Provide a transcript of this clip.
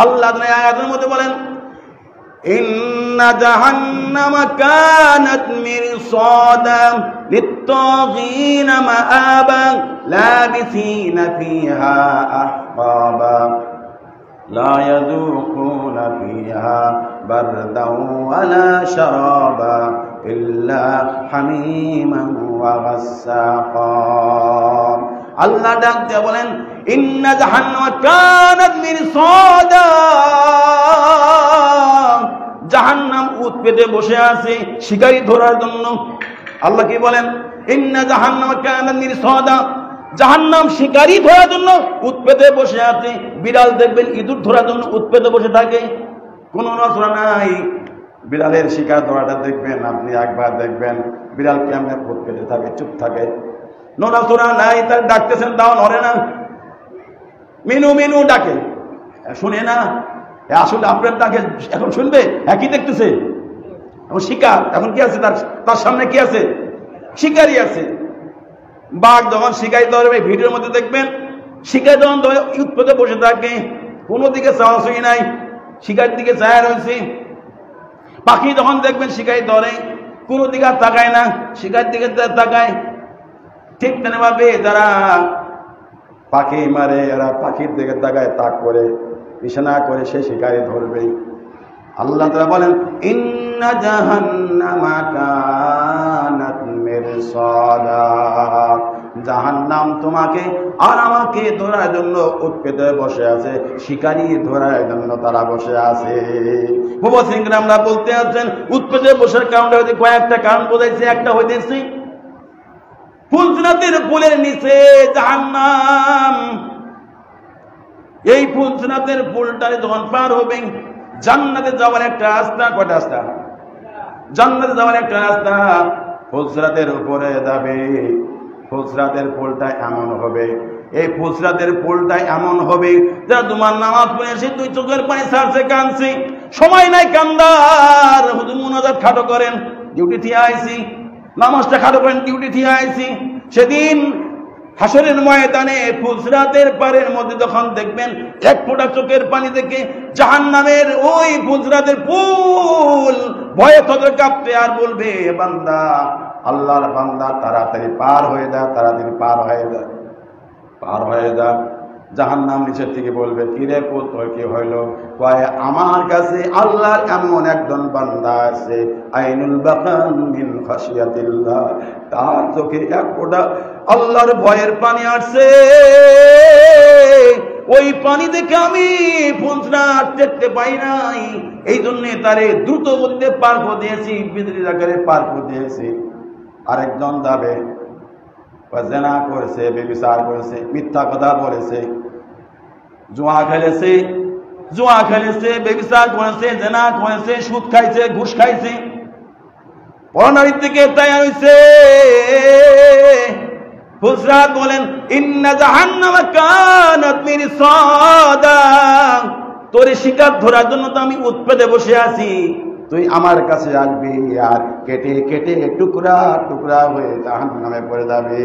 আল্লাহ আয়াতের মধ্যে বলেন, ইন্না জাহান্নামা কানাত মিরসাদা লিত-তাগীনা মাআবা লাবিসিনা ফিহা আহকাবা লা ইয়াযুকুনা ফিহা বারদাও ওয়ালা শারাবা ইল্লা হামিমান ওয়া গাসসাকা। আল্লাহ ডাক দিয়ে বলেন, ইন্না জাহান্নামা কানাত মিরসাদা, জাহান্নাম উট পেতে বসে আছে শিকারী ধরার জন্য। আল্লাহ কি বলেন? ইন্না জাহান্নামা কানাত মিরসাদা, জাহান্নাম শিকারী ধরার জন্য উট পেতে বসে আছে। বিড়াল দেখবেন ইঁদুর ধরার জন্য উট পেতে বসে থাকে, কোনো নজর নাই। বিড়ালের শিকার ধরাটা দেখবেন আপনি, একবার দেখবেন বিড়াল কেমনে উট পেতে থাকে, চুপ থাকে, নড়াচড়া নাই। তার ডাকতেছেন তাও নড়ে না, মিনু মিনু ডাকে, শুনে না। আসলে আপনার ডাকে এখন শুনবে? একই দেখতেছে, এখন শিকার। এখন কি আছে তার সামনে? কি আছে? শিকারই আছে। বাঘ যখন শিকারি ধরবে, ভিডিওর মধ্যে দেখবেন শিকারি যখন ধরে উৎপদে বসে থাকে, কোনো দিকে চাওয়াচুই নাই, শিকারির দিকে চায়া রয়েছে। পাখি যখন দেখবেন শিকারি ধরে, কোনো দিকে আর তাকায় না, শিকারির দিকে তাকায়। ঠিক তেমনিভাবে যারা পাখি মারে, এরা পাখির দিকে তাকায়, তাক করে বিছানা করে সে শিকারি ধরবে। আল্লাহ তাআলা বলেন, ইন্না জাহান্নামা কানাত মিরসাদা, জাহান্নাম তোমাকে আর আমাকে ধরার জন্য উট পেতে বসে আছে, শিকারি ধরার জন্য তারা বসে আছে। মুফাসসিরিন আমরা বলতে আছেন, উট পেতে বসার কারণটা হচ্ছে কয়েকটা কারণ বোঝাইছে। একটা হইতেছে ফুলসিরাতের পুলের নিচে জাহান্নাম। এই ফুলসিরাতের পুলটারে যখন পার হবে, জান্নাতে যাওয়ার একটা রাস্তা, কয়টা রাস্তা? জান্নাতে যাওয়ার একটা রাস্তা ফুলসিরাতের উপরে যাবে। ফুলসিরাতের পুলটা এমন হবে, এই ফুলসিরাতের পুলটা এমন হবে, যারা তোমার নামাজ পড়ে এসে তুই চোখের পানি ছাড়ছে, কাঁদছি, সময় নাই কান্দার, হুজুর মুনাজাত খাটো করেন, ডিউটি থিয়া আইছি, নামাজটা খাটো করেন, ডিউটি থিয়া আইছি। সেদিন হাসরের ময়দানে ফুলসিরাতের পারের মধ্যে যখন দেখবেন এক ফোঁটা চোখের পানি থেকে জাহান্নামের ওই ফুলসিরাতের পুল ভয়ে থরে কাঁপতে আর বলবে, বান্দা, আল্লাহর বান্দা, তাড়াতাড়ি পার হয়ে যা, তাড়াতাড়ি পার হয়ে যা, পার হয়ে যা। জাহান্নাম নিচের থেকে বলবে, কিরে পুত, কি হইল? কয়, আমার কাছে আল্লাহর এমন একজন বান্দা আছে, আইনুল বাকান মিন খাশিয়াতিল্লাহ, তার চোখে এক ফোঁটা আল্লাহর ভয়ের পানি আসছে, ওই পানি দেখে আমি ফুলসিরাত দেখতে পাই নাই, এই জন্য তারে দ্রুত গতিতে পার করে দিয়েছি, বিজলির আকারে পার করে দিয়েছি। আরেকজন যাবে, জেনা করেছে, ব্যভিচার করেছে, মিথ্যা কথা বলেছে, জুয়া খেলেছে, ব্যভিচার করেছে, জেনা করেছে, সুদ খাইছে, ঘুষ খাইছে, পরনারীর দিকে তৈরি হয়েছে। ফুলসিরাত বলেন, ইন্না জাহান্নামা কানাত মিরসাদা, তোর শিকার ধরার জন্য তো আমি উট পেতে বসে আছি, তুই আমার কাছে আসবি আর কেটে কেটে টুকরা টুকরা হয়ে জাহান্নামে পড়ে যাবে।